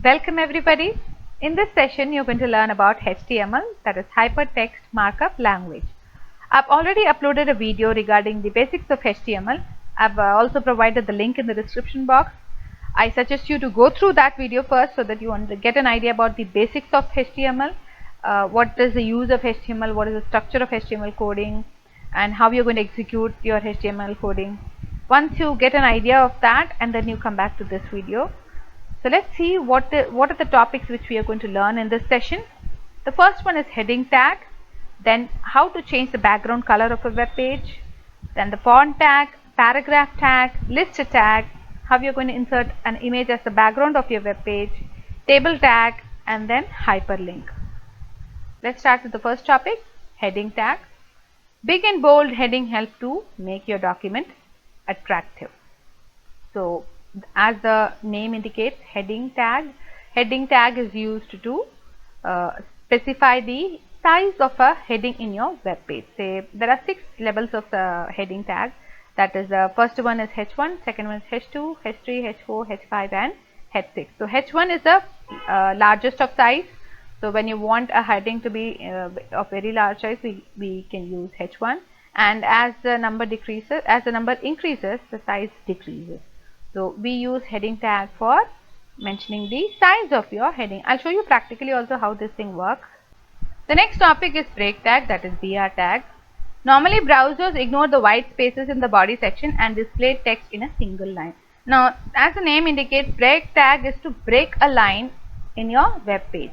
Welcome everybody. In this session you're going to learn about HTML, that is Hypertext Markup Language. I've already uploaded a video regarding the basics of HTML. I've also provided the link in the description box. I suggest you to go through that video first so that you get an idea about the basics of HTML, what is the use of HTML, what is the structure of HTML coding, and how you're going to execute your HTML coding. Once you get an idea of that, and then you come back to this video. So let's see what are the topics which we are going to learn in this session. The first one is heading tag, then how to change the background color of a web page, then the font tag, paragraph tag, list tag, how you're going to insert an image as the background of your web page, table tag, and then hyperlink. Let's start with the first topic, heading tag. Big and bold heading help to make your document attractive. So as the name indicates, heading tag is used to specify the size of a heading in your web page. Say there are 6 levels of the heading tag. That is, the first one is H1, second one is H2, H3, H4, H5 and H6. So H1 is the largest of size. So when you want a heading to be of very large size, we can use H1, and as the number increases, the size decreases. So we use heading tag for mentioning the size of your heading. I'll show you practically also how this thing works. The next topic is break tag, that is BR tag. Normally browsers ignore the white spaces in the body section and display text in a single line. Now as the name indicates, break tag is to break a line in your web page.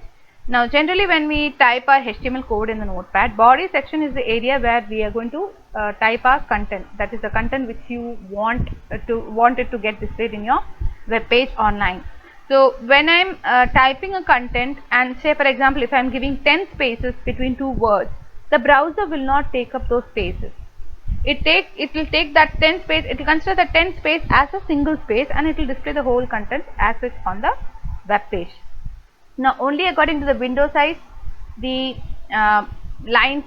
Now generally when we type our HTML code in the notepad, body section is the area where we are going to type our content, that is the content which you want it to get displayed in your web page online. So when I'm typing a content, and say for example if I'm giving 10 spaces between 2 words, the browser will not take up those spaces. It will take that 10 space, it will consider the 10 space as a single space, and it will display the whole content as it's on the web page. Now only according to the window size, the lines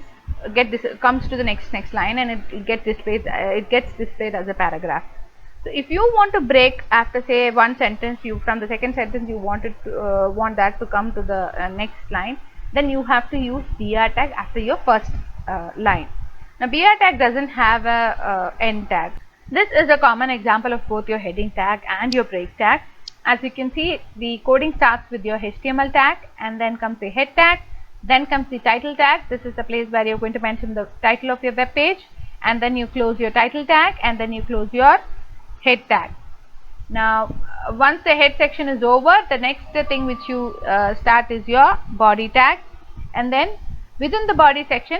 comes to the next line, and it gets displayed as a paragraph. So if you want to break after say one sentence, from the second sentence you want that to come to the next line, then you have to use BR tag after your first line. Now BR tag doesn't have a end tag. This is a common example of both your heading tag and your break tag. As you can see, the coding starts with your HTML tag, and then comes the head tag, then comes the title tag. This is the place where you're going to mention the title of your web page, and then you close your title tag, and then you close your head tag. Now once the head section is over, the next thing which you start is your body tag, and then within the body section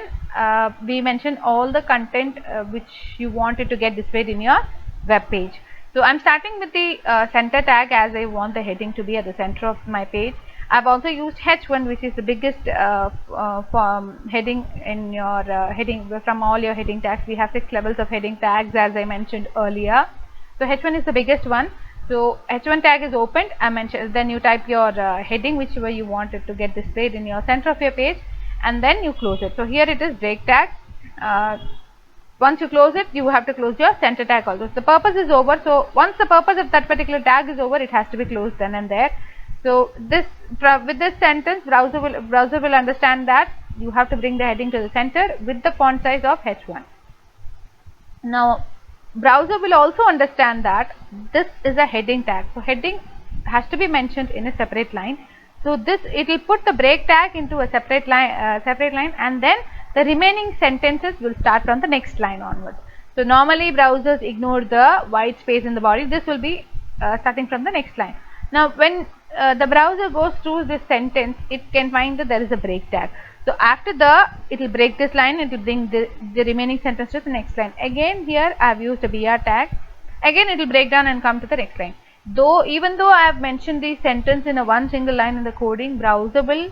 we mention all the content which you wanted to get displayed in your web page. So I'm starting with the center tag, as I want the heading to be at the center of my page. I've also used H1, which is the biggest heading in your heading. From all your heading tags, we have 6 levels of heading tags, as I mentioned earlier. So H1 is the biggest one. So H1 tag is opened. Then you type your heading, whichever you want it to get displayed in your center of your page, and then you close it. So here it is break tag. Once you close it, you have to close your center tag also. So the purpose is over. So once the purpose of that particular tag is over, it has to be closed then and there. So with this sentence, browser will understand that you have to bring the heading to the center with the font size of H1. Now browser will also understand that this is a heading tag. So heading has to be mentioned in a separate line. So it will put the break tag into a separate line, and then the remaining sentences will start from the next line onwards. So normally browsers ignore the white space in the body. This will be starting from the next line. Now when the browser goes through this sentence, it can find that there is a break tag. So after it will break this line, it will bring the remaining sentence to the next line. Again here I have used a BR tag. Again it will break down and come to the next line. Even though I have mentioned the sentence in a one single line in the coding, browser will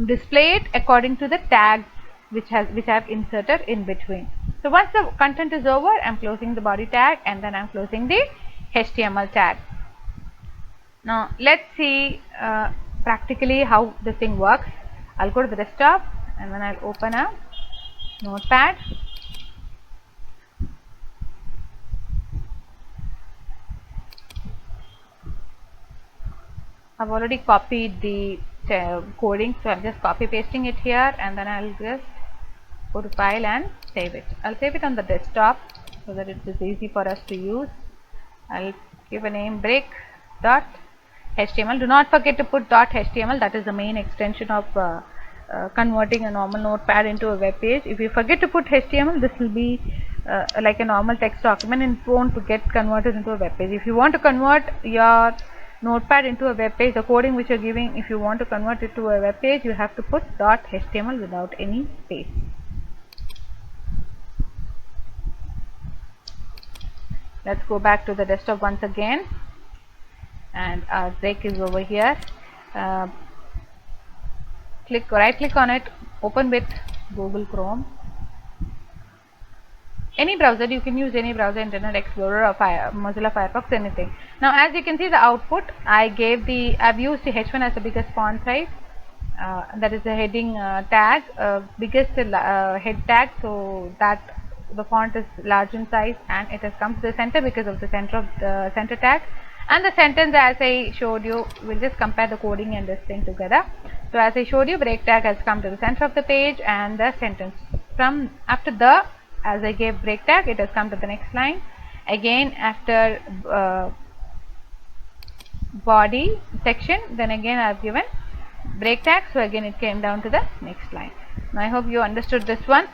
display it according to the tags which I have inserted in between. So once the content is over, I am closing the body tag, and then I am closing the HTML tag. Now let's see practically how this thing works. I'll go to the desktop, and then I'll open a notepad. I've already copied the coding, so I'm just copy pasting it here, and then I'll just go to file and save it. I'll save it on the desktop so that it is easy for us to use. I'll give a name break.html. Do not forget to put .html. That is the main extension of converting a normal notepad into a web page. If you forget to put HTML, this will be like a normal text document and it won't get converted into a web page. If you want to convert your notepad into a web page, the coding which you're giving, if you want to convert it to a web page, you have to put .html without any space. Let's go back to the desktop once again, and our break is over here. Right click on it, open with Google Chrome. Any browser, you can use any browser, Internet Explorer or Mozilla Firefox, anything. Now as you can see the output, I've used the H1 as the biggest font size, that is the heading tag, biggest head tag, so that the font is large in size, and it has come to the center because of the center of the center tag. And the sentence, as I showed you, we'll just compare the coding and this thing together. So as I showed you, break tag has come to the center of the page, and the sentence from after the, as I gave break tag, it has come to the next line. Again after body section, then again I have given break tag, so again it came down to the next line. Now I hope you understood this one.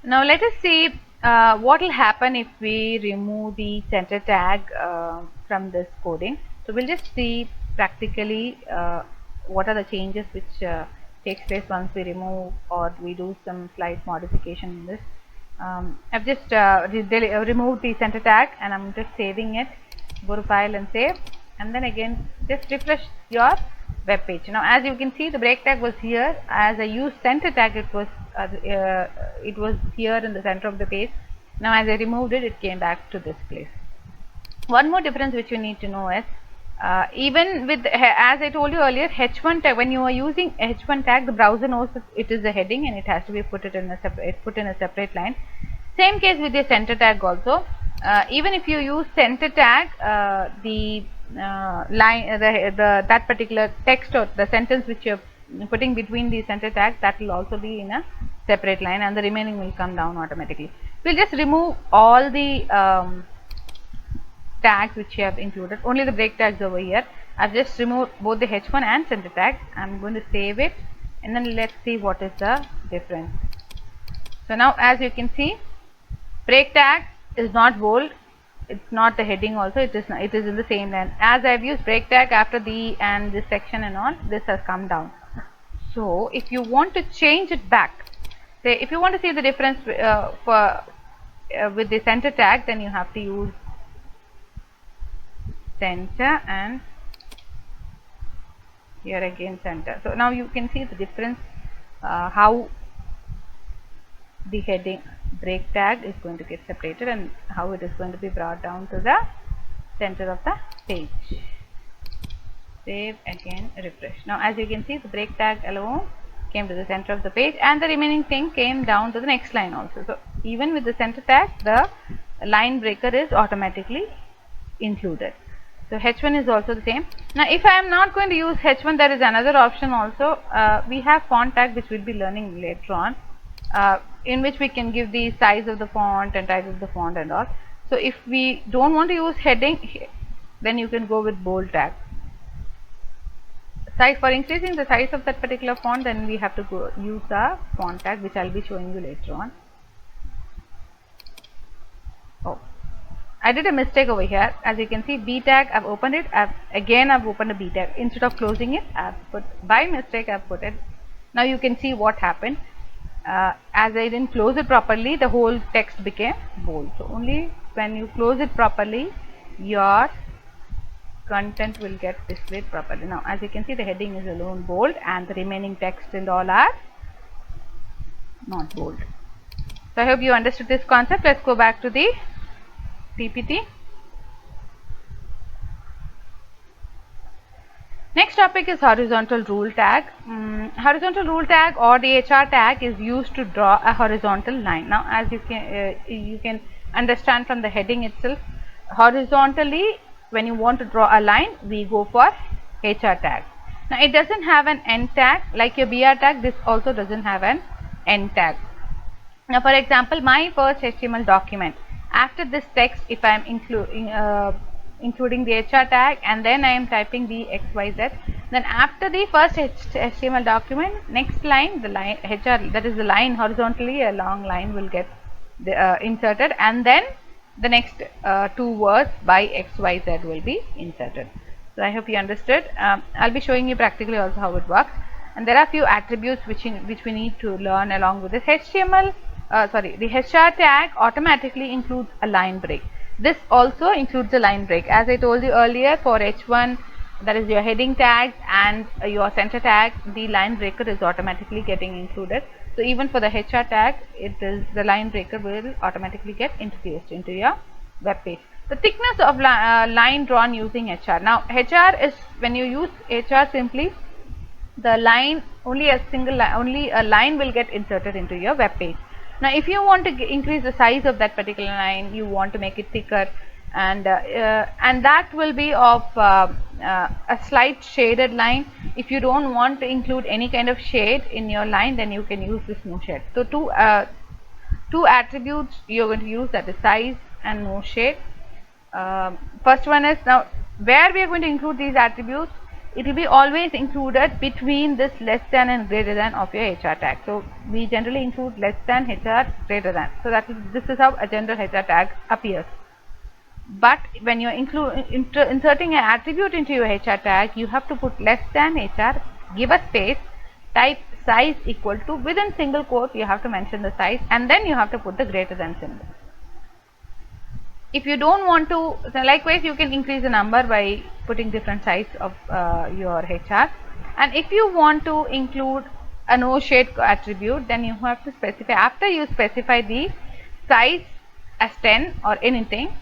Now let us see what will happen if we remove the center tag from this coding. So we'll just see practically what are the changes which takes place once we remove or we do some slight modification in this. I've just removed the center tag, and I'm just saving it. Go to file and save, and then again just refresh your web page. Now as you can see, the break tag was here. As I used center tag, it was here in the center of the page. Now as I removed it, it came back to this place. One more difference which you need to know is, even with, as I told you earlier, H1 tag, when you are using H1 tag, the browser knows that it is a heading and it has to be put in a separate line. Same case with the center tag also. Even if you use center tag, the line, that particular text or the sentence which you're putting between the center tag, that will also be in a separate line, and the remaining will come down automatically. We'll just remove all the tags which you have included, only the break tags over here. I've just removed both the H1 and center tag. I'm going to save it, and then let's see what is the difference. So now as you can see, break tag is not bold, it's not the heading also, it is in the same line. As I've used break tag after the and this section and all, this has come down. So if you want to change it back, say if you want to see the difference with the center tag, then you have to use center and here again center. So now you can see the difference, how the heading break tag is going to get separated and how it is going to be brought down to the center of the page. Save, again refresh. Now as you can see, the break tag alone came to the center of the page, and the remaining thing came down to the next line also. So even with the center tag, the line breaker is automatically included. So H1 is also the same. Now if I am not going to use H1, there is another option also. We have font tag, which we'll be learning later on, in which we can give the size of the font and type of the font and all. So if we don't want to use heading, then you can go with bold tag. Size, for increasing the size of that particular font, then we have to go use the font tag, which I'll be showing you later on. Oh, I did a mistake over here. As you can see, B tag, I've opened it. I've opened a B tag. Instead of closing it, by mistake I've put it. Now you can see what happened. As I didn't close it properly, the whole text became bold. So only when you close it properly, your content will get displayed properly. Now as you can see, the heading is alone bold and the remaining text and all are not bold. So I hope you understood this concept. Let's go back to the PPT. Next topic is horizontal rule tag. Horizontal rule tag or the HR tag is used to draw a horizontal line. Now as you can understand from the heading itself, horizontally when you want to draw a line, we go for HR tag. Now it doesn't have an end tag like your BR tag. This also doesn't have an end tag. Now for example, my first HTML document, after this text, if I am including the HR tag and then I am typing the XYZ, then after the first HTML document, next line, the line HR, that is the line horizontally, a long line will get inserted, and then the next two words by XYZ will be inserted. So I hope you understood. I'll be showing you practically also how it works, and there are few attributes which we need to learn along with this. The HR tag automatically includes a line break. This also includes a line break. As I told you earlier, for H1, that is your heading tag and your center tag, the line breaker is automatically getting included. So even for the HR tag, the line breaker will automatically get introduced into your web page. The thickness of line drawn using HR. Now HR is, when you use HR, simply the line, only a line will get inserted into your web page. Now if you want to increase the size of that particular line, you want to make it thicker, and that will be of a slight shaded line. If you don't want to include any kind of shade in your line, then you can use this no shade. So two attributes you're going to use, that is size and no shade. First one is, now where we are going to include these attributes, it will be always included between this less than and greater than of your HR tag. So we generally include less than, HR, greater than. So this is how a general HR tag appears. But when you're inserting an attribute into your HR tag, you have to put less than HR, give a space, type size equal to, within single quote you have to mention the size, and then you have to put the greater than symbol. If you don't want to, so likewise you can increase the number by putting different size of your HR. And if you want to include a no shade attribute, then you have to specify, after you specify the size as 10 or anything,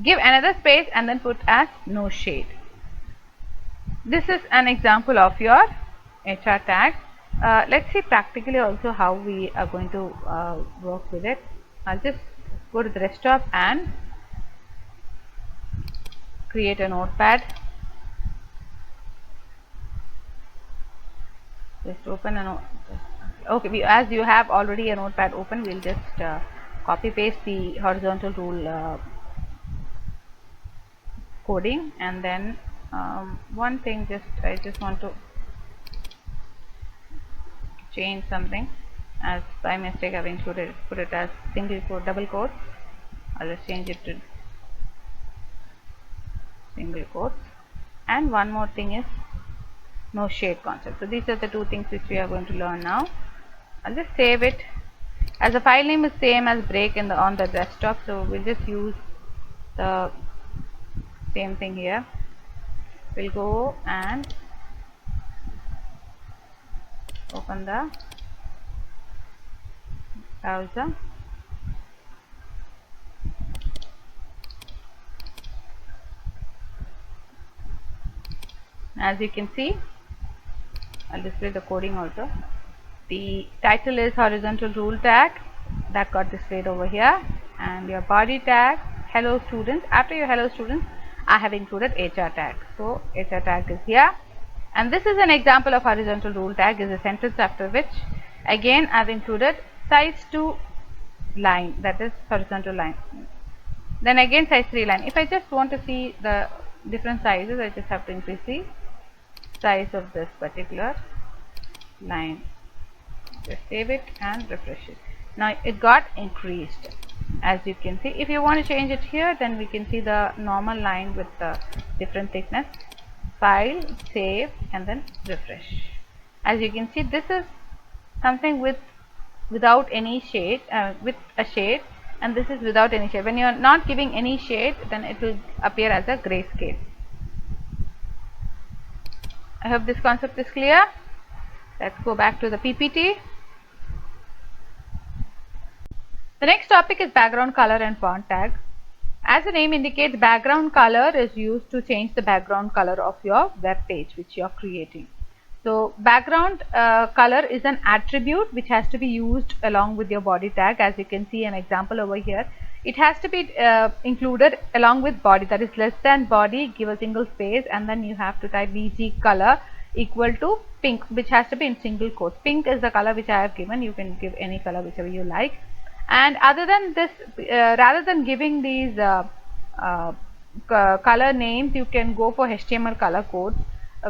give another space and then put as no shade. This is an example of your HR tag. Let's see practically also how we are going to work with it. I'll just go to the desktop and create a notepad. Just open a notepad. Okay, as you have already a notepad open, we'll just copy paste the horizontal rule coding, and then one thing, I just want to change something, as by mistake I've put it as single quote, double quotes. I'll just change it to single quotes. And one more thing is no shade concept. So these are the two things which we are going to learn now. I'll just save it, as the file name is same as break on the desktop, so we'll just use the same thing here. We'll go and open the browser. As you can see, I'll display the coding also. The title is horizontal rule tag, that got displayed over here, and your body tag, hello students. After your hello students, I have included HR tag. So HR tag is here, and this is an example of horizontal rule tag, is a sentence after which again I've included size 2 line, that is horizontal line, then again size 3 line. If I just want to see the different sizes, I just have to increase the size of this particular line. Just save it and refresh it. Now it got increased, as you can see. If you want to change it here, then we can see the normal line with the different thickness. File, save, and then refresh. As you can see, this is something without any shade, with a shade, and this is without any shade. When you are not giving any shade, then it will appear as a grayscale. I hope this concept is clear. Let's go back to the PPT. The next topic is background color and font tag. As the name indicates, background color is used to change the background color of your web page which you are creating. So background color is an attribute which has to be used along with your body tag. As you can see an example over here, it has to be included along with body, that is less than body, give a single space, and then you have to type BG color equal to pink, which has to be in single quotes. Pink is the color which I have given. You can give any color whichever you like. And other than this, rather than giving these uh, color names, you can go for HTML color codes,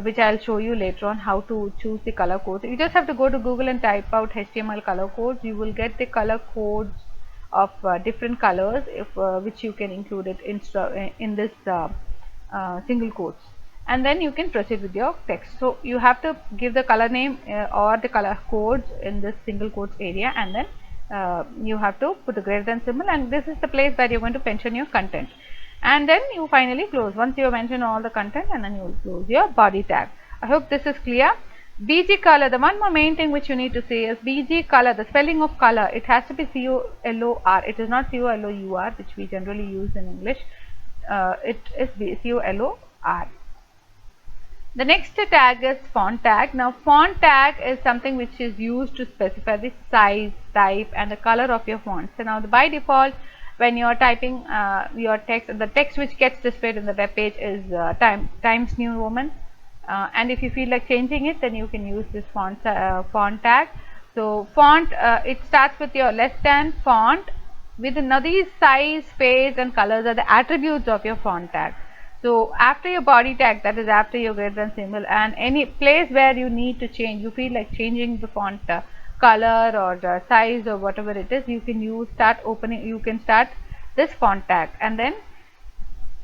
which I'll show you later on how to choose the color codes. You just have to go to Google and type out HTML color codes. You will get the color codes of different colors, if which you can include it in this single quotes, and then you can proceed with your text. So you have to give the color name or the color codes in this single quotes area, and then you have to put the greater than symbol, and this is the place where you're going to mention your content, and then you finally close once you mention all the content, and then you will close your body tag. I hope this is clear. BG color, the one more main thing which you need to say is BG color, the spelling of color, it has to be COLOR. It is not COLOUR, which we generally use in English. It is COLOR. The next tag is font tag. Now font tag is something which is used to specify the size, type and the color of your font. So now by default, when you are typing your text, the text which gets displayed in the web page is Times New Roman. And if you feel like changing it, then you can use this font tag. So font, it starts with your less than font. Now these size, space and colors are the attributes of your font tag. So after your body tag, that is after your greater than symbol, and any place where you need to change, you feel like changing the font color or the size or whatever it is, you can you can start this font tag, and then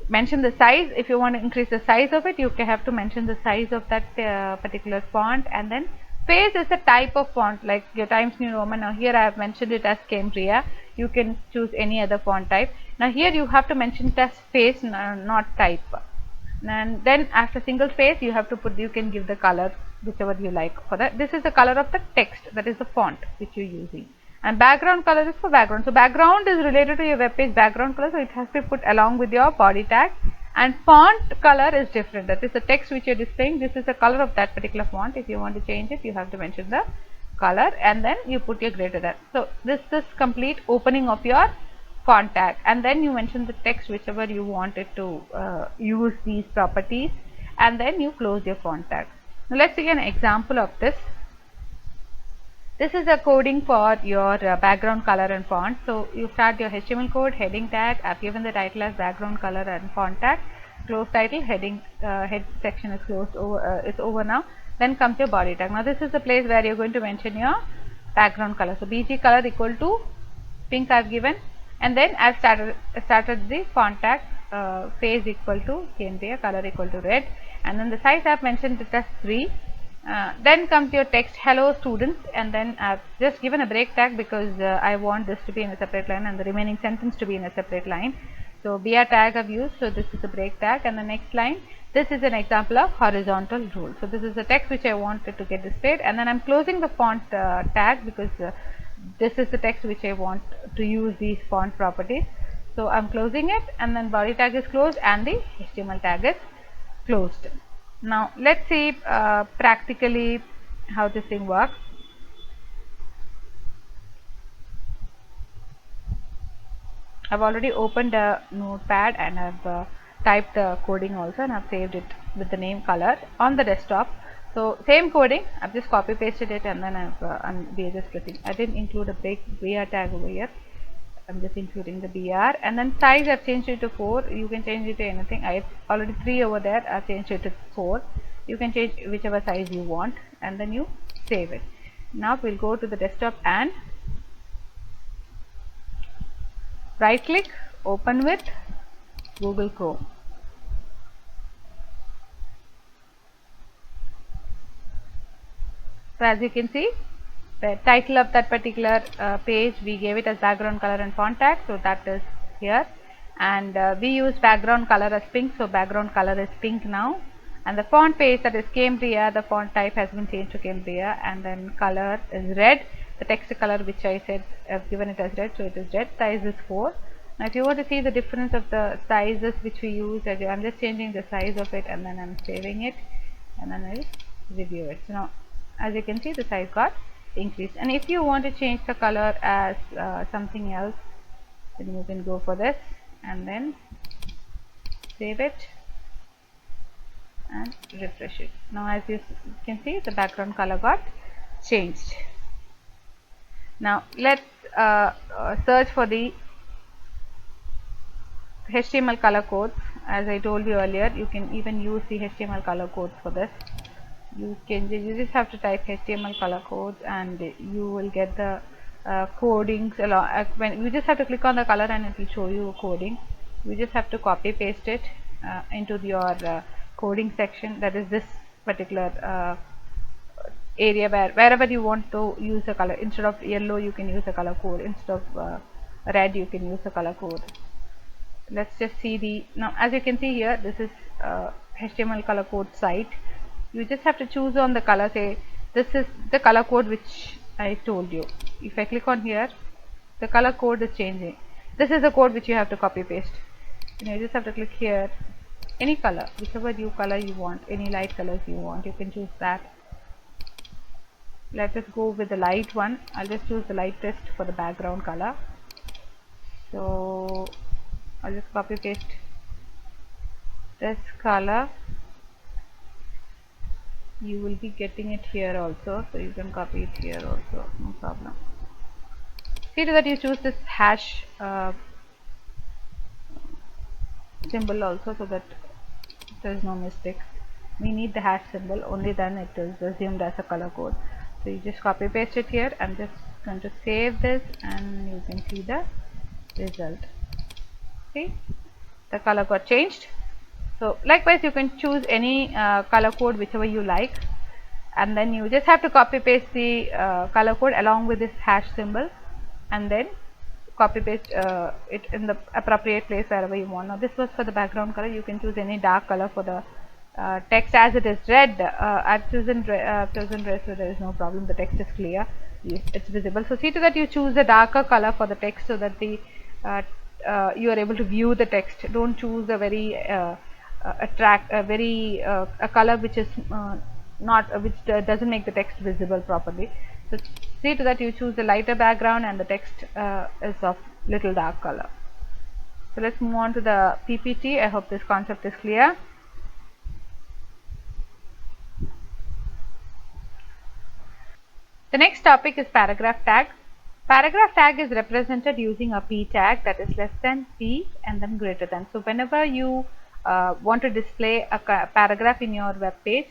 mention the size. If you want to increase the size of it, you have to mention the size of that particular font. And then face is a type of font, like your Times New Roman. Now here I have mentioned it as Cambria. You can choose any other font type. Now here you have to mention it as face, not type. And then after single space, you have to put, you can give the color whichever you like for that. This is the color of the text, that is the font which you're using. And background color is for background. So background is related to your web page background color, so it has to be put along with your body tag. And font color is different, that is the text which you're displaying. This is the color of that particular font. If you want to change it, you have to mention the color, and then you put your greater than. So this is complete opening of your font tag, and then you mention the text whichever you wanted to use these properties, and then you close your font tag. Now let's see an example of this. This is a coding for your background color and font. So you start your HTML code, heading tag. I've given the title as background color and font tag. Close title, heading, head section is closed over. It's over now. Then comes your body tag. Now this is the place where you're going to mention your background color. So BG color equal to pink I've given, and then I've started the font tag. Face equal to Cambria, color equal to red, and then the size I've mentioned it as 3. Then comes your text, hello students, and then I've just given a break tag because I want this to be in a separate line and the remaining sentence to be in a separate line. So BR tag I've used, so this is a break tag, and the next line, this is an example of horizontal rule. So this is the text which I wanted to get displayed, and then I'm closing the font tag because this is the text which I want to use these font properties. So I'm closing it, and then body tag is closed and the HTML tag is closed. Now let's see practically how this thing works. I've already opened a notepad and I've typed the coding also, and I've saved it with the name color on the desktop. So same coding, I've just copy pasted it, and then we are just pressing. I didn't include a BR tag over here. I'm just including the BR, and then size I've changed it to 4. You can change it to anything. I have already 3 over there. I've changed it to 4. You can change whichever size you want, and then you save it. Now we'll go to the desktop and right click, open with Google Chrome. So as you can see, the title of that particular page, we gave it as background color and font tag, so that is here, and we use background color as pink, so background color is pink now, and the font page, that is Cambria, the font type has been changed to Cambria, and then color is red, the text color which I said I've given it as red, so it is red. Size is 4. Now if you want to see the difference of the sizes which we use, I'm just changing the size of it, and then I'm saving it, and then I'll review it. So now as you can see, the size got increased, and if you want to change the color as something else, then you can go for this and then save it and refresh it. Now as you can see, the background color got changed. Now let's search for the HTML color codes. As I told you earlier, you can even use the HTML color codes for this. You just have to type HTML color codes and you will get the codings along. When you just have to click on the color and it will show you a coding. You just have to copy paste it into your coding section, that is this particular area wherever you want to use the color. Instead of yellow you can use the color code, instead of red you can use the color code. Let's just see the, now as you can see here, this is HTML color code site. You just have to choose on the color, say this is the color code which I told you. If I click on here, the color code is changing. This is the code which you have to copy paste. You just have to click here, any color, whichever color you want, any light colors you want, you can choose that. Let us go with the light one. I'll just choose the lightest for the background color. So I'll just copy paste this color. You will be getting it here also, so you can copy it here also, no problem. See to that you choose this hash symbol also, so that there is no mistake. We need the hash symbol, only then it is assumed as a color code. So you just copy paste it here. I'm just going to save this and you can see the result. See, the color got changed. So likewise you can choose any color code whichever you like, and then you just have to copy paste the color code along with this hash symbol and then copy paste it in the appropriate place wherever you want. Now this was for the background color. You can choose any dark color for the text. As it is red, I've chosen red, so there is no problem, the text is clear, it's visible. So see to that you choose a darker color for the text, so that the you are able to view the text. Don't choose a very a color which is which doesn't make the text visible properly. So see to that you choose the lighter background and the text is of little dark color. So let's move on to the PPT. I hope this concept is clear. The next topic is paragraph tag. Paragraph tag is represented using a p tag, that is less than, p, and then greater than. So whenever you want to display a paragraph in your web page,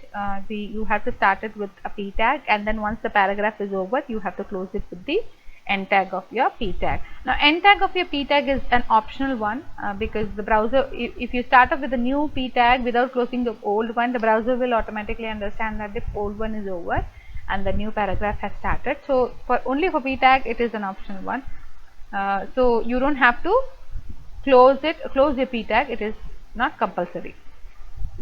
you have to start it with a p tag, and then once the paragraph is over you have to close it with the end tag of your p tag. Now end tag of your p tag is an optional one, because the browser, if you start off with a new p tag without closing the old one, the browser will automatically understand that the old one is over and the new paragraph has started. So only for p tag it is an optional one. So you don't have to close your p tag, it is not compulsory.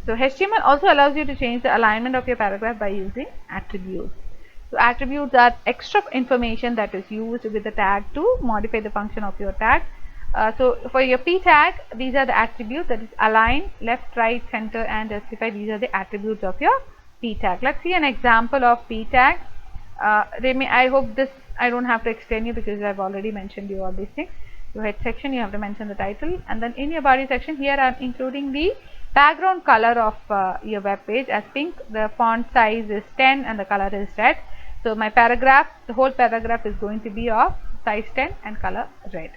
So HTML also allows you to change the alignment of your paragraph by using attributes. So attributes are extra information that is used with the tag to modify the function of your tag. So for your p tag, these are the attributes, that is align, left, right, center, and justify. These are the attributes of your p tag. Let's see an example of p tag. I hope this I don't have to explain you, because I've already mentioned you all these things. Your head section, you have to mention the title, and then in your body section, here I'm including the background color of your web page as pink. The font size is 10 and the color is red. So my paragraph, the whole paragraph is going to be of size 10 and color red.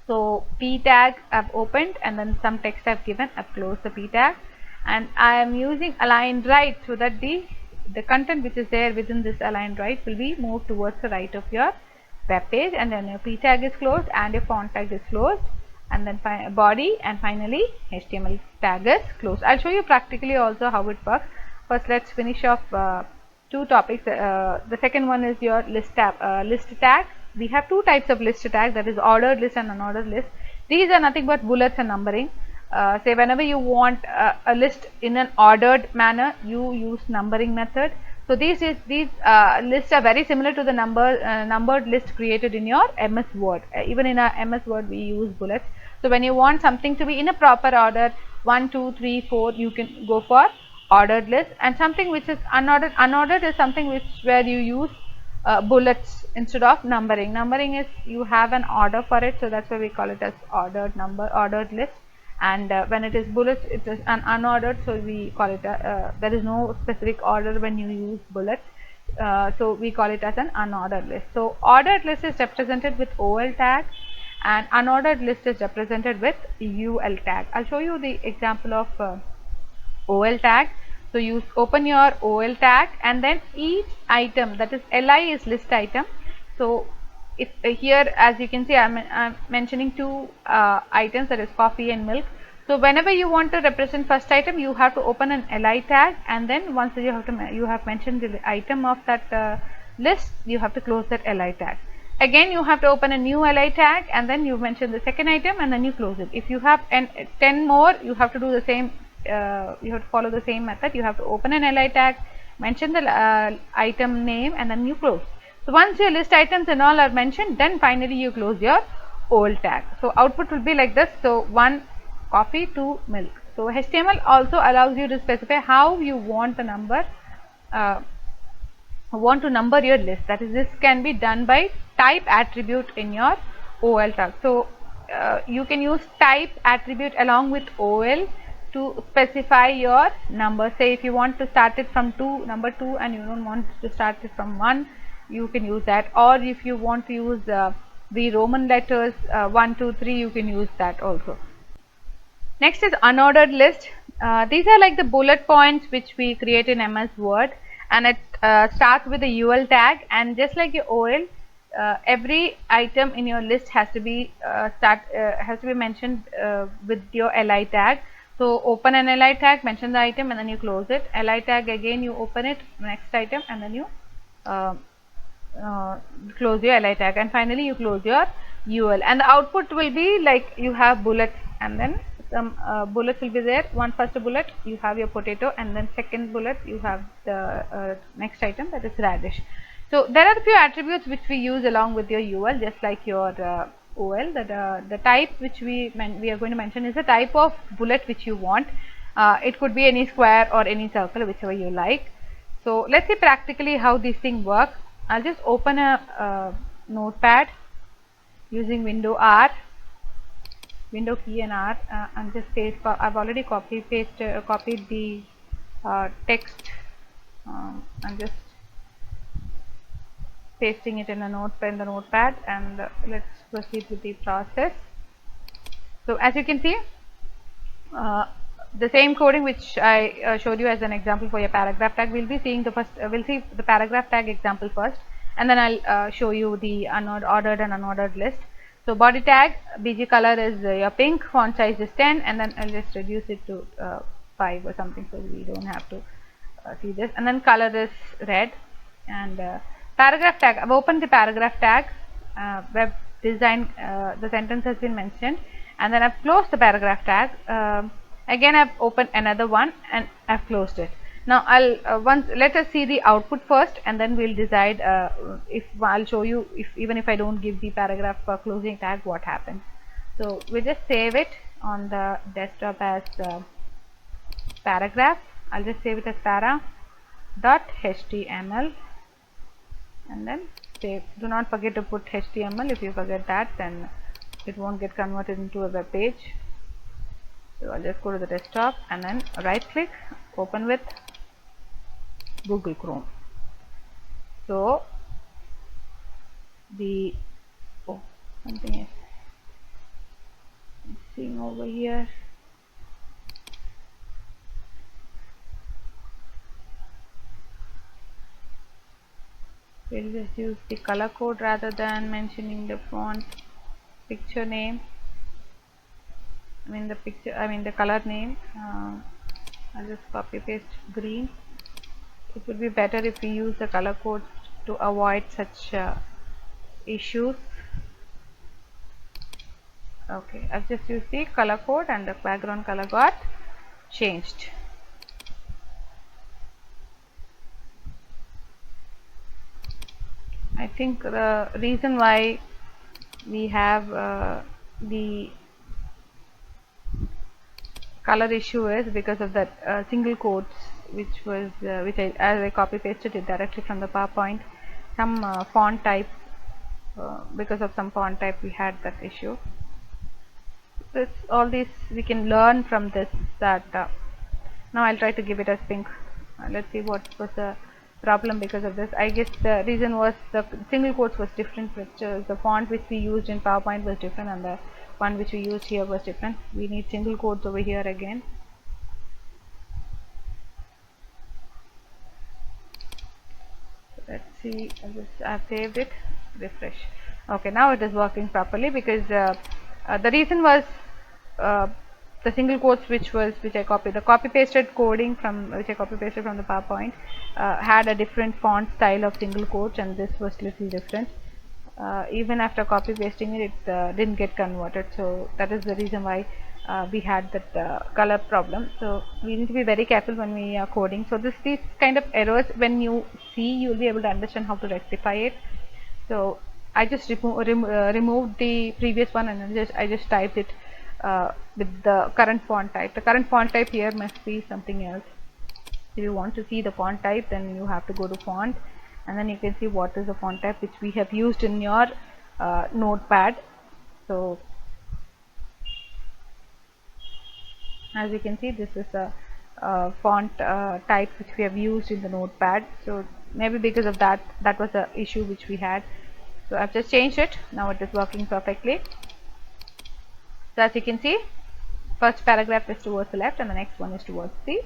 So p tag I've opened, and then some text I've given. I've closed the p tag, and I am using align right, so that the content which is there within this align right will be moved towards the right of your web page, and then your p tag is closed and your font tag is closed, and then body, and finally HTML tag is closed. I'll show you practically also how it works. First let's finish off two topics. The second one is your list tag. We have two types of list tag, that is ordered list and unordered list. These are nothing but bullets and numbering. Say whenever you want a list in an ordered manner, you use numbering method. So these lists are very similar to the numbered list created in your MS Word. Even in our MS Word we use bullets. So when you want something to be in a proper order, 1, 2, 3, 4, you can go for ordered list. And something which is unordered is something where you use bullets instead of numbering. Numbering is you have an order for it, so that's why we call it as ordered list. And when it is bullets, it is an unordered, so we call it there is no specific order when you use bullets. So we call it as an unordered list. So ordered list is represented with OL tag, and unordered list is represented with UL tag. I'll show you the example of OL tag. So you open your OL tag, and then each item, that is LI is list item. So if here, as you can see, I'm mentioning two items, that is coffee and milk. So whenever you want to represent first item, you have to open an LI tag, and then once you have mentioned the item of that list, you have to close that LI tag. Again, you have to open a new LI tag, and then you mention the second item, and then you close it. If you have 10 more, you have to do the same. You have to follow the same method. You have to open an LI tag, mention the item name, and then you close. So once your list items and all are mentioned, then finally you close your OL tag. So output will be like this. So 1 coffee, 2 milk. So HTML also allows you to specify how you want the number. Want to number your list. That is, this can be done by type attribute in your OL tag. So you can use type attribute along with OL to specify your number. Say if you want to start it from number 2 and you don't want to start it from 1, you can use that. Or if you want to use the Roman letters 1, 2, 3, you can use that also. Next is unordered list. These are like the bullet points which we create in MS Word, and it starts with the UL tag, and just like your OL, every item in your list has to be mentioned with your LI tag. So open an LI tag, mention the item, and then you close it. LI tag again, you open it, next item, and then you close your LI tag, and finally you close your UL. And the output will be like you have bullets, and then some bullets will be there. One first bullet, you have your potato, and then second bullet, you have the next item, that is radish. So there are a few attributes which we use along with your UL, just like your OL. That the type which we are going to mention is the type of bullet which you want. It could be any square or any circle, whichever you like. So let's see practically how these things work. I'll just open a notepad using window key and R, and just paste. I've already copied the text. I'm just pasting it in the notepad, and let's proceed with the process. So as you can see, the same coding which I showed you as an example for your paragraph tag, we'll be seeing we'll see the paragraph tag example first, and then I'll show you the ordered and unordered list. So body tag, BG color is your pink, font size is 10, and then I'll just reduce it to 5 or something, so we don't have to see this. And then color is red. And paragraph tag, I've opened the paragraph tag, web design, the sentence has been mentioned, and then I've closed the paragraph tag. Again I've opened another one and I've closed it. Now let us see the output first, and then we'll decide if I'll show you even if I don't give the paragraph closing tag, what happens. So we just save it on the desktop as paragraph. I'll just save it as para.html, and then save. Do not forget to put HTML. If you forget that, then it won't get converted into a web page. So I'll just go to the desktop and then right click, open with Google Chrome. So something is seeing over here. We'll just use the color code rather than mentioning the font picture name. The color name. I'll just copy paste green. It would be better if we use the color code to avoid such issues. Okay, I've just used the color code and the background color got changed. I think the reason why we have the color issue is because of that single quotes which I copy pasted it directly from the PowerPoint. some font type, because of some font type we had that issue. This, all these we can learn from this, that now I'll try to give it as pink. Let's see what was the problem because of this. I guess the reason was the single quotes was different, which the font which we used in PowerPoint was different and the one which we used here was different. We need single quotes over here again. So let's see, I've saved it, refresh. Okay, now it is working properly, because the reason was the single quotes which I copied, the copy pasted coding from which I copy pasted from the PowerPoint had a different font style of single quotes, and this was little different. Even after copy pasting it, it didn't get converted, so that is the reason why we had that color problem. So we need to be very careful when we are coding. So these kind of errors, when you see, you will be able to understand how to rectify it. So I just removed the previous one, and then I just typed it with the current font type. The current font type here must be something else. If you want to see the font type, then you have to go to font, and then you can see what is the font type which we have used in your notepad. So as you can see, this is a font type which we have used in the notepad. So maybe because of that was the issue which we had. So I've just changed it. Now it is working perfectly. So as you can see, first paragraph is towards the left and the next one is towards the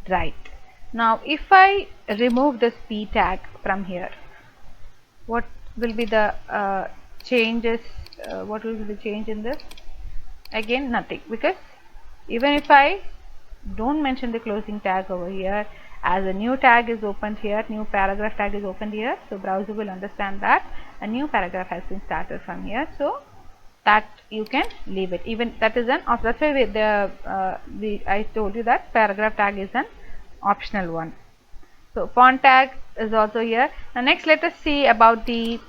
right. Now if I remove this p tag from here, what will be the changes? What will be the change in this? Again, nothing, because even if I don't mention the closing tag over here, as a new tag is opened here, new paragraph tag is opened here, so browser will understand that a new paragraph has been started from here, so that you can leave it. Even that is an that's why I told you that paragraph tag is an optional one. So font tag is also here. Now next, let us see about the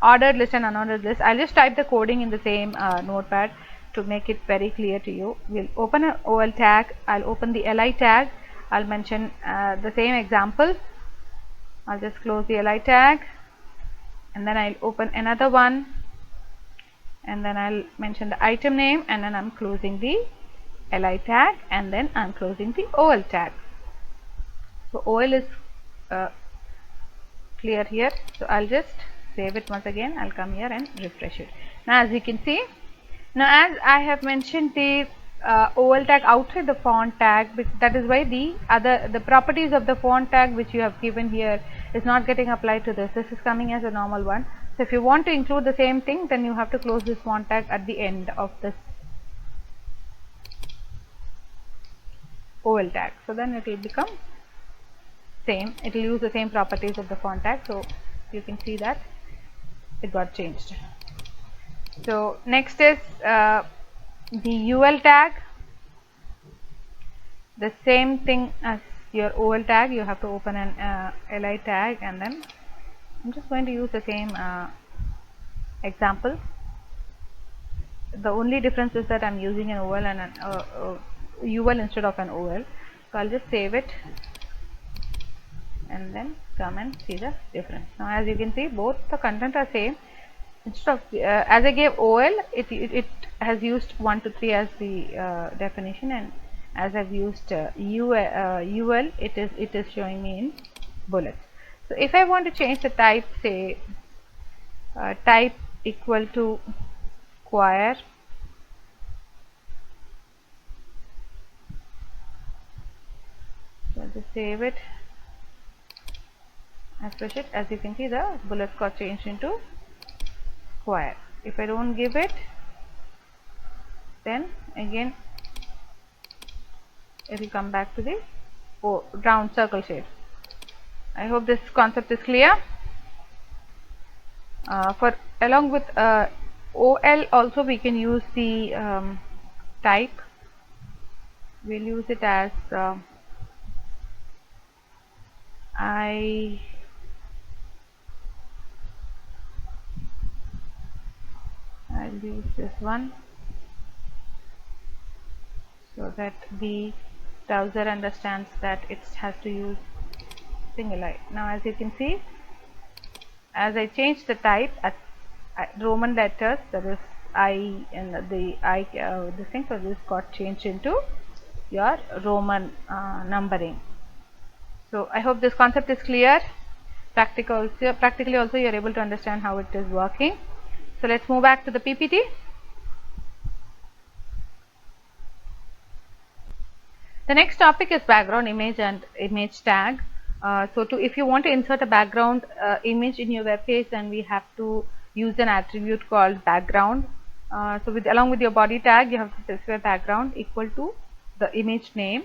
ordered list and unordered list. I'll just type the coding in the same notepad to make it very clear to you. We'll open an OL tag. I'll open the LI tag. I'll mention the same example. I'll just close the LI tag, and then I'll open another one, and then I'll mention the item name, and then I'm closing the LI tag, and then I'm closing the OL tag. So OL is clear here. So I'll just save it once again. I'll come here and refresh it. Now as you can see, now as I have mentioned the OL tag outside the font tag, that is why the properties of the font tag which you have given here is not getting applied to this. This is coming as a normal one. So if you want to include the same thing, then you have to close this font tag at the end of this OL tag. So then it will become same. It will use the same properties of the font tag. So you can see that it got changed. So next is the UL tag. The same thing as your OL tag, you have to open an LI tag, and then I'm just going to use the same example. The only difference is that I'm using an OL and an UL instead of an OL. So I'll just save it and then come and see the difference. Now as you can see, both the content are same. Instead of as I gave OL, it has used 1 to 3 as the definition, and as I've used UL, it is showing me in bullets. So if I want to change the type, say type equal to square, so I'll just save it, refresh it. As you can see, the bullets got changed into square. If I don't give it, then again it will come back to the round circle shape. I hope this concept is clear. For along with OL also we can use the type. We'll use it as I'll use this one so that the browser understands that it has to use single I. Now as you can see, as I changed the type at Roman letters, that is I, and the I this thing, so this got changed into your Roman numbering. So I hope this concept is clear. Practically also you are able to understand how it is working. So let's move back to the PPT. The next topic is background image and image tag. If you want to insert a background image in your web page, then we have to use an attribute called background. Along with your body tag, you have to specify background equal to the image name,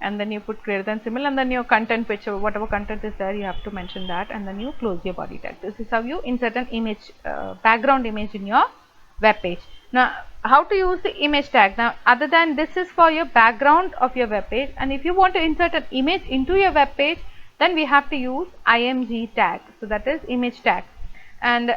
and then you put greater than symbol, and then your content, whatever content is there, you have to mention that, and then you close your body tag. This is how you insert an image, background image in your web page. Now, how to use the image tag? Now, other than this is for your background of your web page, and if you want to insert an image into your web page, then we have to use img tag. So that is image tag, and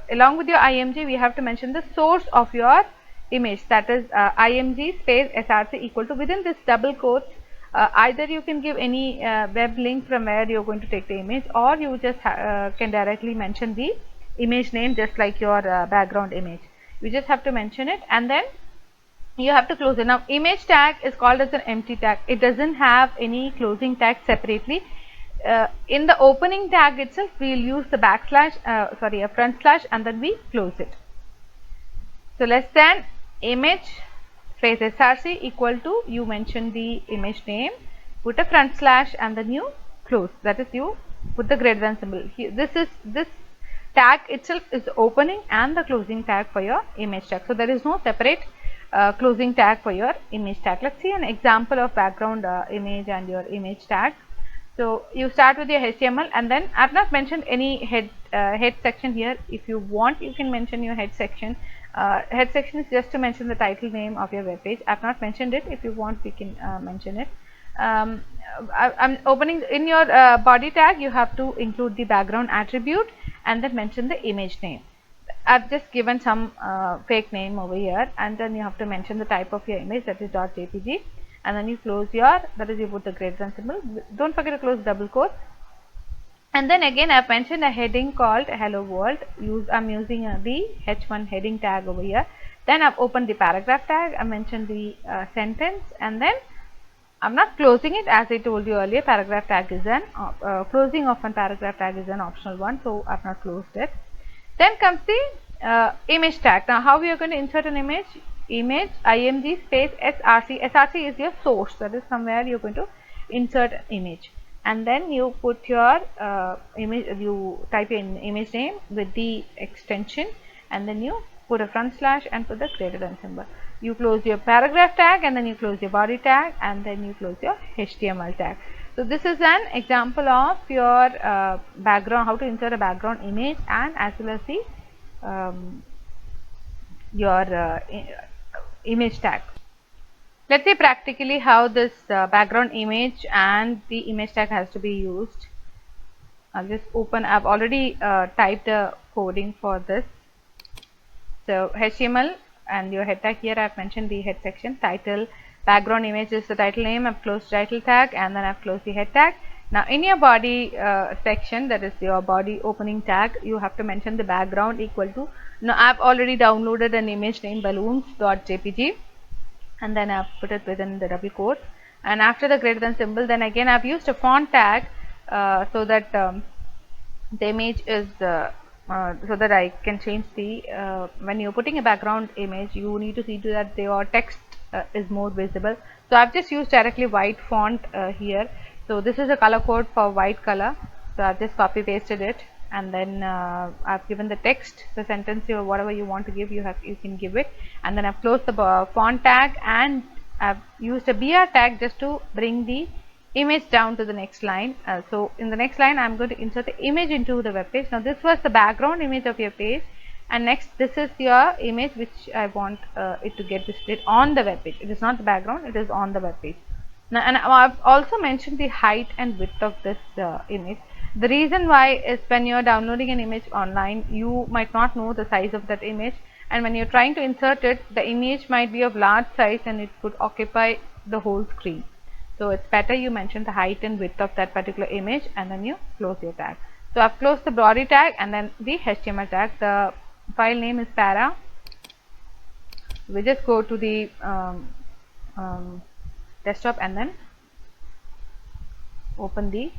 along with your img, we have to mention the source of your image, that is img space src equal to, within this double quotes, either you can give any web link from where you're going to take the image, or you just can directly mention the image name, just like your background image. You just have to mention it, and then you have to close it. Now, image tag is called as an empty tag. It doesn't have any closing tag separately. In the opening tag itself, we will use the a front slash, and then we close it. So less than image space src equal to, you mention the image name, put a front slash, and then you close. That is, you put the greater than symbol. This tag itself is the opening and the closing tag for your image tag. So there is no separate closing tag for your image tag. Let's see an example of background image and your image tag. So you start with your HTML, and then I have not mentioned any head section here. If you want, you can mention your head section. Head section is just to mention the title name of your web page. I have not mentioned it. If you want, we can mention it. I'm opening in your body tag. You have to include the background attribute and then mention the image name. I've just given some fake name over here, and then you have to mention the type of your image, that is .jpg, and then you close your, that is, you put the greater than symbol. Don't forget to close double quotes. And then again, I've mentioned a heading called hello world. I'm using the h1 heading tag over here. Then I've opened the paragraph tag. I mentioned the sentence, and then I'm not closing it. As I told you earlier, paragraph tag is an closing of an paragraph tag is an optional one, so I've not closed it. Then comes the image tag. Now, how we are going to insert an image? Image img space src. Src is your source. That is, somewhere you're going to insert an image, and then you put your image. You type in image name with the extension, and then you put a front slash and put the greater than symbol. You close your paragraph tag, and then you close your body tag, and then you close your HTML tag. So this is an example of your background, how to insert a background image, and as well as the your image tag. Let's see practically how this background image and the image tag has to be used. I'll just open. I've already typed the coding for this. So HTML and your head tag, here I've mentioned the head section, title, background image is the title name. I've closed title tag, and then I've closed the head tag. Now in your body section, that is your body opening tag, you have to mention the background equal to, now I've already downloaded an image named balloons.jpg, and then I've put it within the double quotes, and after the greater than symbol, then again I've used a font tag so that the image is so that I can change the when you're putting a background image, you need to see to that your text is more visible. So I've just used directly white font here. So this is a color code for white color. So I've just copy pasted it, and then I've given the text, the sentence, or whatever you want to give, you can give it, and then I've closed the font tag, and I've used a BR tag just to bring the image down to the next line. So in the next line, I'm going to insert the image into the web page. Now this was the background image of your page, and next this is your image which I want it to get displayed on the web page. It is not the background, it is on the web page. Now, and I've also mentioned the height and width of this image. The reason why is when you're downloading an image online, you might not know the size of that image, and when you're trying to insert it, the image might be of large size and it could occupy the whole screen. So it's better you mention the height and width of that particular image and then you close your tag. So I've closed the body tag and then the HTML tag. The file name is para. We just go to the desktop and then open the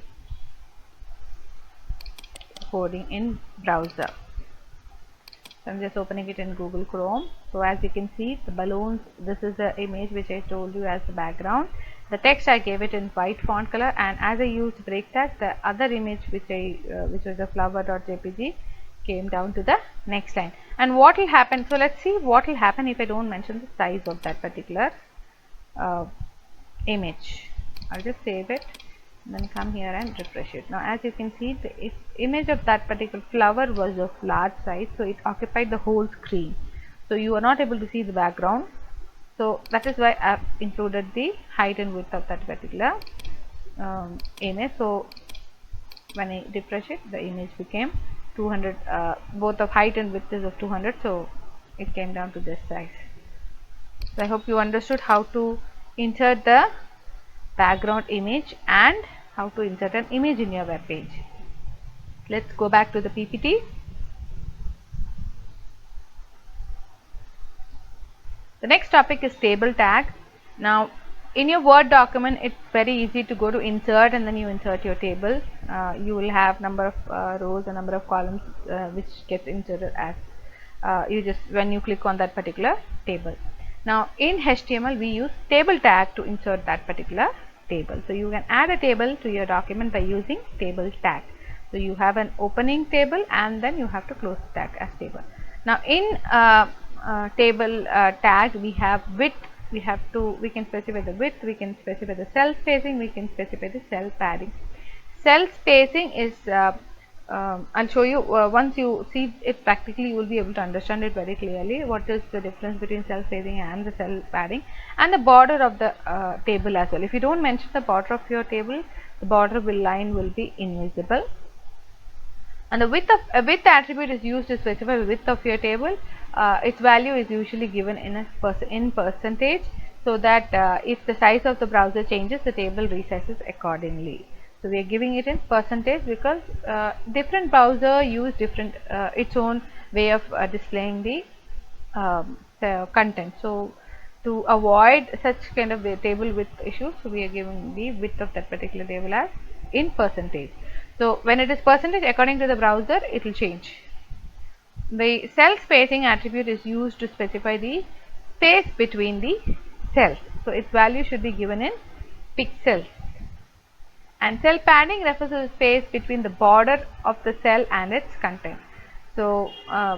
coding in browser. So I'm just opening it in Google Chrome. So as you can see, the balloons, this is the image which I told you as the background. The text I gave it in white font color, and as I used break tag, the other image which was the flower.jpg came down to the next line. And what will happen, so let's see what will happen if I don't mention the size of that particular image. I'll just save it and then come here and refresh it. Now as you can see, the image of that particular flower was of large size, so it occupied the whole screen, so you are not able to see the background. So that is why I've included the height and width of that particular image. So when I refresh it, the image became 200, both of height and width is of 200, so it came down to this size. So I hope you understood how to insert the background image and how to insert an image in your web page. Let's go back to the PPT. The next topic is table tag. Now in your Word document, it's very easy to go to insert and then you insert your table. You will have number of rows and number of columns which gets inserted as when you click on that particular table. Now in HTML we use table tag to insert that particular table. So you can add a table to your document by using table tag. So you have an opening table and then you have to close the tag as table. Now in table tag we have width, we can specify the width, we can specify the cell spacing, we can specify the cell padding. Cell spacing is I'll show you once you see it practically, you will be able to understand it very clearly what is the difference between cell spacing and the cell padding, and the border of the table as well. If you don't mention the border of your table, the border line will be invisible. And the width attribute is used to specify the width of your table. Its value is usually given in percentage, so that if the size of the browser changes, the table resizes accordingly. So we are giving it in percentage because different browser use different its own way of displaying the content. So to avoid such kind of table width issues, so we are giving the width of that particular table as in percentage. So when it is percentage, according to the browser, it will change. The cell spacing attribute is used to specify the space between the cells. So its value should be given in pixels. And cell padding refers to the space between the border of the cell and its content. So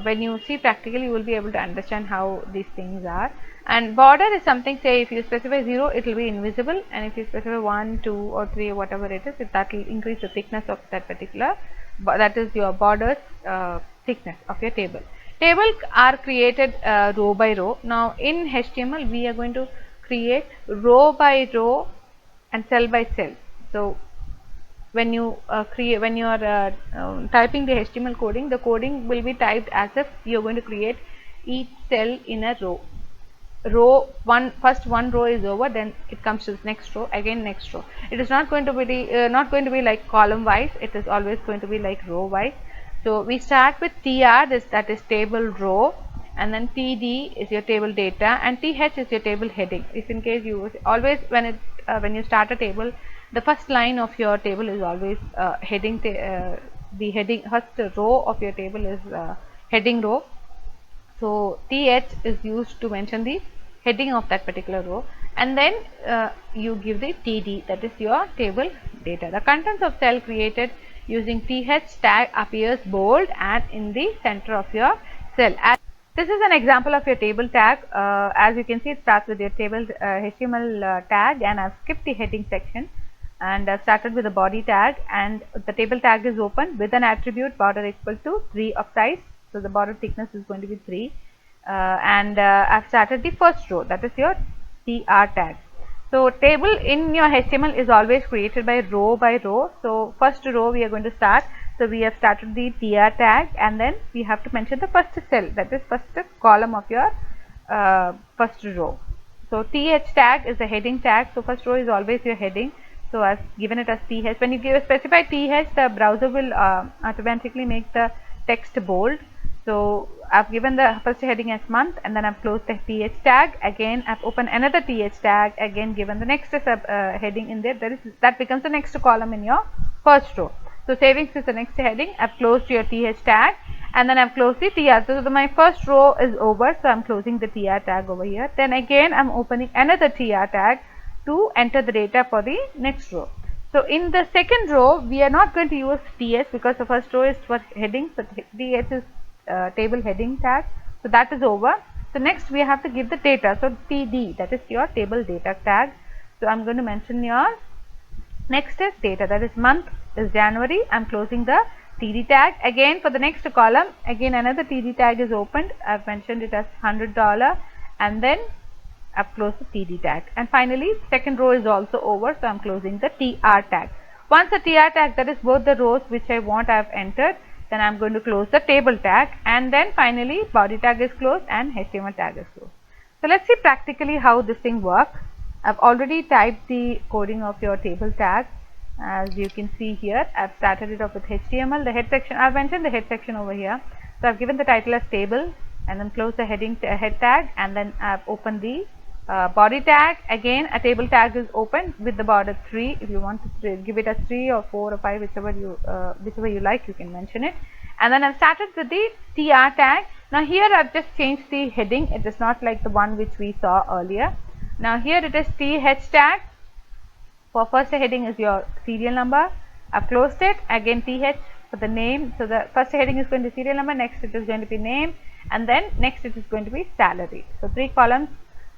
when you see practically, you will be able to understand how these things are. And border is something, say if you specify 0, it will be invisible, and if you specify 1, 2 or 3 or whatever it is, that will increase the thickness of that particular, that is your border's thickness of your table. Tables are created row by row. Now in HTML we are going to create row by row and cell by cell. So when you are typing the HTML coding, the coding will be typed as if you are going to create each cell in a row. First one row is over, then it comes to the next row, again next row. It is not going to be like column wise, it is always going to be like row wise. So we start with TR, that is table row, and then TD is your table data, and TH is your table heading. If in case you always when you start a table, the first line of your table is always heading. The heading first row of your table is heading row. So TH is used to mention the heading of that particular row, and then you give the TD, that is your table data. The contents of cell created using TH tag appears bold and in the center of your cell. This is an example of your table tag. As you can see, it starts with your table HTML tag, and I've skipped the heading section and I've started with the body tag, and the table tag is open with an attribute border equal to 3 of size. So the border thickness is going to be 3, and I've started the first row, that is your TR tag. So table in your HTML is always created by row. So first row we are going to start. So we have started the TR tag, and then we have to mention the first cell, that is first column of your first row. So th tag is the heading tag. So first row is always your heading. So I've given it as th. When you give a specified th, the browser will automatically make the text bold. So I've given the first heading as month, and then I've closed the th tag. Again I've opened another th tag, again given the next heading in there. That becomes the next column in your first row. So savings is the next heading. I've closed your th tag, and then I've closed the tr. So my first row is over, so I'm closing the tr tag over here. Then again I'm opening another tr tag to enter the data for the next row. So in the second row we are not going to use ts because the first row is for heading. So ts is table heading tag, so that is over. So next we have to give the data. So td, that is your table data tag. So I'm going to mention your next is data, that is month is January. I'm closing the td tag. Again for the next column, again another td tag is opened. I've mentioned it as $100, and then I've closed the td tag. And finally second row is also over, so I'm closing the tr tag. Once the tr tag, that is both the rows which I want, I've entered, then I'm going to close the table tag, and then finally body tag is closed and HTML tag is closed. So let's see practically how this thing works. I've already typed the coding of your table tag. As you can see here, I've started it off with HTML. The head section, I've mentioned the head section over here. So I've given the title as table, and then close the heading head tag, and then I've opened the body tag. Again a table tag is open with the border 3. If you want to give it as 3 or 4 or 5, whichever you like, you can mention it. And then I've started with the tr tag. Now here I've just changed the heading. It is not like the one which we saw earlier. Now here it is th tag. For first heading is your serial number. I've closed it. Again th for the name. So the first heading is going to be serial number, next it is going to be name, and then next it is going to be salary. So 3 columns,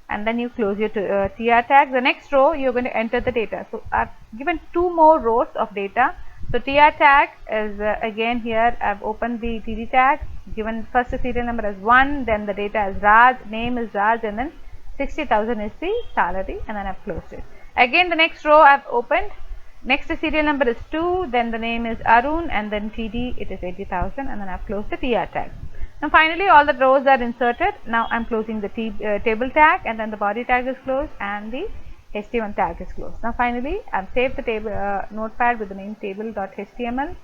and then you close your tr tag. The next row you're going to enter the data. So I've given 2 more rows of data. So tr tag is again here I've opened the td tag, given first the serial number as 1, then the data is Raj, name is Raj, and then 60,000 is the salary, and then I've closed it. Again the next row I've opened, next the serial number is 2, then the name is Arun, and then td it is 80,000, and then I've closed the tr tag. Now finally all the rows are inserted. Now I'm closing the table tag, and then the body tag is closed and the HTML tag is closed. Now finally I've saved the table notepad with the name table.html.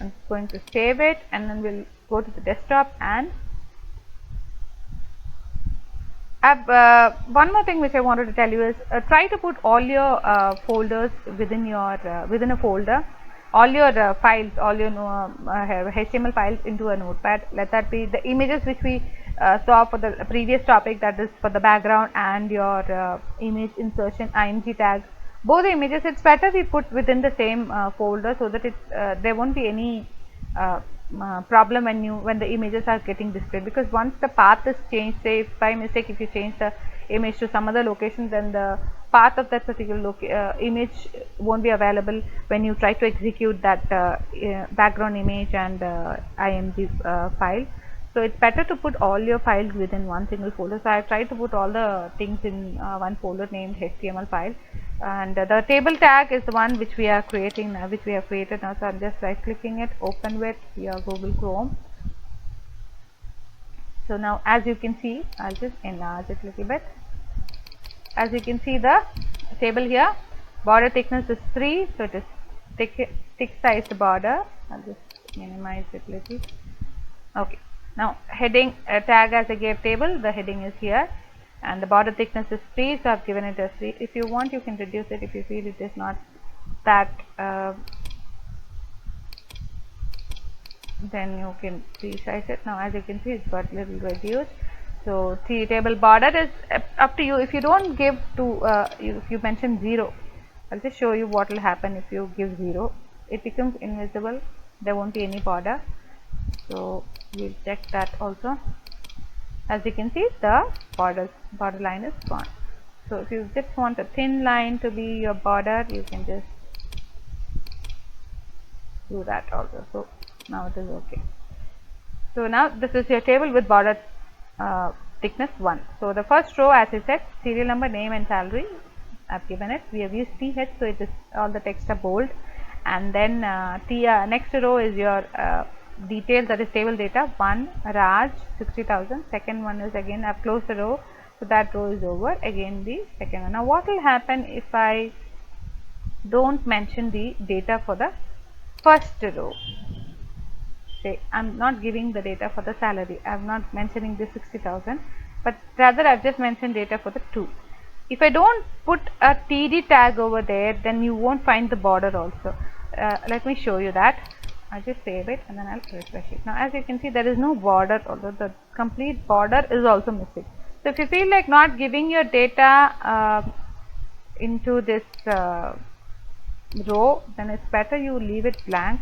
I'm going to save it, and then we'll go to the desktop. And one more thing which I wanted to tell you is try to put all your folders within your within a folder, all your files, all your HTML files into a notepad. Let that be the images which we saw for the previous topic, that is for the background and your image insertion img tags. Both the images, it's better we put within the same folder, so that there won't be any problem when the images are getting displayed, because once the path is changed, say if by mistake if you change the image to some other location, then the path of that particular image won't be available when you try to execute that background image and img file. So it's better to put all your files within one single folder. So I have tried to put all the things in one folder named HTML file, and the table tag is the one which we are creating, which we have created now. So I'm just right clicking it, open with your Google Chrome. So now as you can see, I'll just enlarge it a little bit. As you can see, the table here, border thickness is 3, so it is thick sized border. I'll just minimize it a little. Okay. Now heading tag as I gave table, the heading is here, and the border thickness is 3, so I've given it as 3. If you want, you can reduce it if you feel it is not that, then you can resize it. Now as you can see, it's got a little reduced. So the table border is up to you. If you don't give to if you mention 0, I'll just show you what will happen if you give 0. It becomes invisible, there won't be any border. So we'll check that also. As you can see, the border line is gone. So if you just want a thin line to be your border, you can just do that also. So now it is okay. So now this is your table with border thickness 1. So the first row, as I said, serial number, name and salary, I've given it. We have used th, so it is all the text are bold. And then next row is your details, that is table data. 1 Raj 60,000. Second one is, again I've closed the row, So that row is over. Again the second one. Now what will happen if I don't mention the data for the first row? Say I'm not giving the data for the salary. I'm not mentioning the 60,000, but rather I've just mentioned data for the 2. If I don't put a TD tag over there, then you won't find the border also. Let me show you that. I'll just save it and then I'll refresh it. Now as you can see, there is no border, although the complete border is also missing. So if you feel like not giving your data into this row, then it's better you leave it blank,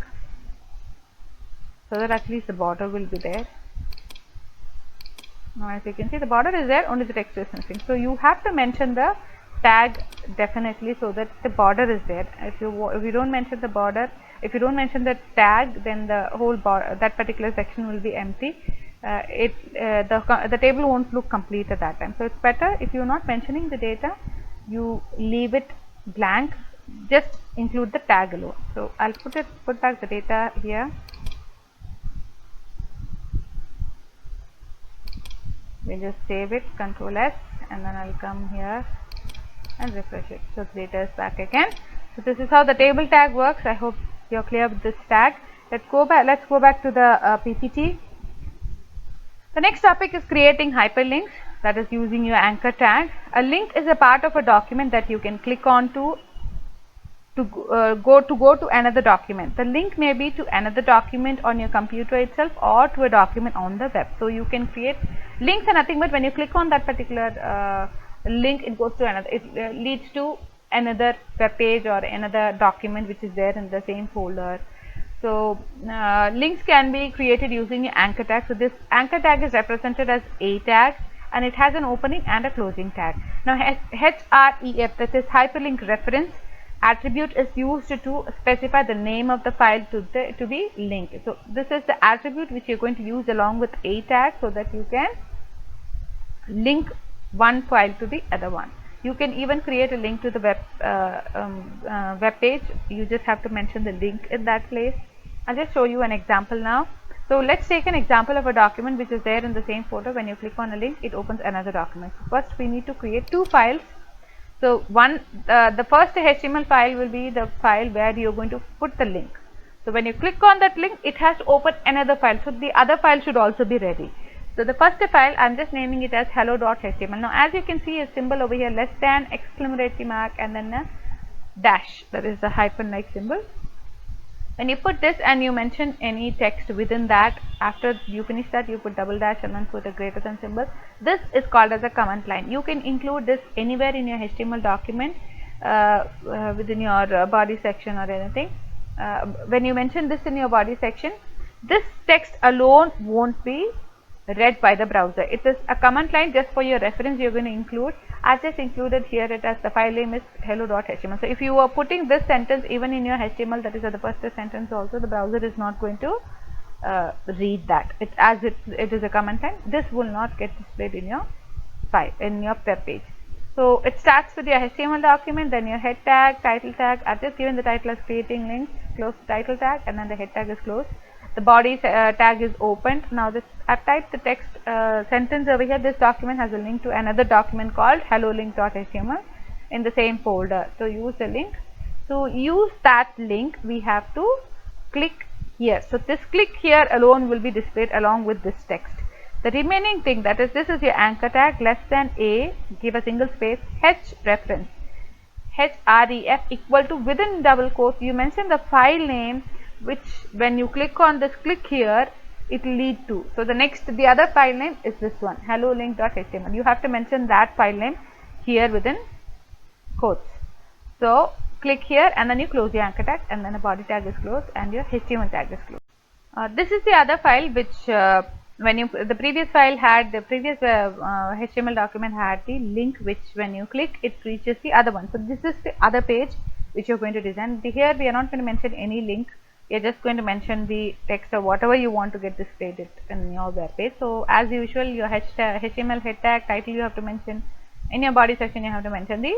so that at least the border will be there. Now as you can see, the border is there, only the text is missing. So you have to mention the tag definitely, so that the border is there. If you don't mention the border, if you don't mention the tag, then the whole that particular section will be empty. The table won't look complete at that time. So it's better if you're not mentioning the data, you leave it blank, just include the tag alone. So I'll put back the data here. We'll just save it, Control S, and then I'll come here and refresh it. So the data is back again. So this is how the table tag works. I hope you're clear with this tag. Let's go back to the PPT. The next topic is creating hyperlinks, that is using your anchor tag. A link is a part of a document that you can click on to go to another document. The link may be to another document on your computer itself or to a document on the web. So you can create links are nothing but when you click on that particular link, it goes to another, it leads to another web page or another document which is there in the same folder. So links can be created using your anchor tag. So this anchor tag is represented as a tag, and it has an opening and a closing tag. Now href, that is hyperlink reference attribute, is used to specify the name of the file to be linked. So this is the attribute which you're going to use along with a tag, so that you can link one file to the other one. You can even create a link to the web page. You just have to mention the link in that place. I'll just show you an example now. So let's take an example of a document which is there in the same folder. When you click on a link, it opens another document. So first we need to create two files. So the first HTML file will be the file where you're going to put the link. So when you click on that link, it has to open another file. So the other file should also be ready. So the first file, I'm just naming it as hello.html. Now as you can see, a symbol over here, less than, exclamatory mark, and then a dash, that is the hyphen like symbol. When you put this and you mention any text within that, after you finish that, you put double dash and then put a greater than symbol. This is called as a comment line. You can include this anywhere in your HTML document, within your body section or anything. When you mention this in your body section, this text alone won't be read by the browser. It is a comment line just for your reference. You're going to include. I've just included here it as the file name is hello.html. So if you are putting this sentence even in your HTML, that is at the first sentence also, the browser is not going to read that. It is a comment line. This will not get displayed in your file, in your web page. So it starts with your HTML document, then your head tag, title tag. I've just given the title as creating links, close the title tag, and then the head tag is closed. The body tag is opened. Now I've typed the text sentence over here. This document has a link to another document called hellolink.html in the same folder. So use the link. To use that link, we have to click here. So this click here alone will be displayed along with this text. The remaining thing, that is, this is your anchor tag, less than a, give a single space, h reference, href equal to, within double quotes, you mention the file name, which when you click on this click here, it will lead to. So the other file name is this one, hellolink.html. You have to mention that file name here within quotes. So click here and then you close your anchor tag, and then the body tag is closed and your HTML tag is closed. This is the other file which the previous file had, the previous HTML document had the link, which when you click it reaches the other one. So this is the other page which you're going to design. Here we are not going to mention any link. You're just going to mention the text or whatever you want to get displayed in your web page. So as usual, your HTML head tag, title you have to mention. In your body section you have to mention the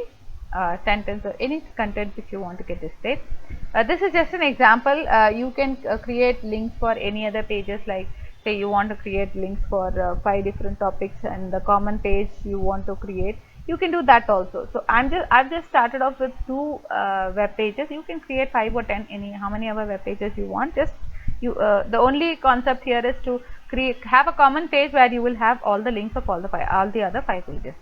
sentence or any content which you want to get displayed. This is just an example. You can create links for any other pages, like say you want to create links for 5 different topics and the common page you want to create, you can do that also. So I've just started off with 2 web pages. You can create 5 or 10, how many ever web pages you want. Just the only concept here is to have a common page where you will have all the links of all the other 5 pages.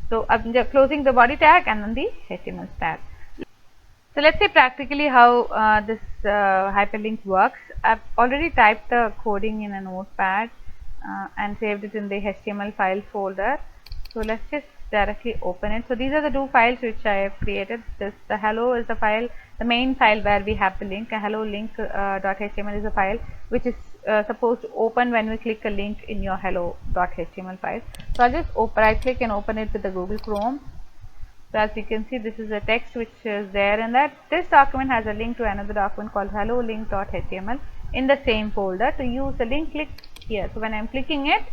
So I'm just closing the body tag and then the HTML tag. So let's say practically how this hyperlink works. I've already typed the coding in a notepad and saved it in the HTML file folder. So let's just directly open it. So these are the 2 files which I have created. The hello is the file, the main file where we have the link. A hello link.html is a file which is supposed to open when we click a link in your hello.html file. So I'll just right click and open it with the Google Chrome. So as you can see, this is a text which is there, and that this document has a link to another document called hello link.html in the same folder. To use the link, click here. So when I am clicking it,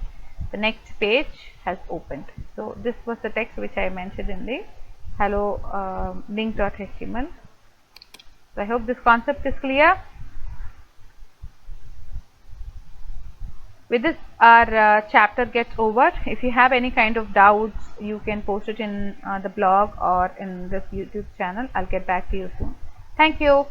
the next page has opened. So this was the text which I mentioned in the hello link.html. So I hope this concept is clear. With this, our chapter gets over. If you have any kind of doubts, you can post it in the blog or in this YouTube channel. I'll get back to you soon. Thank you.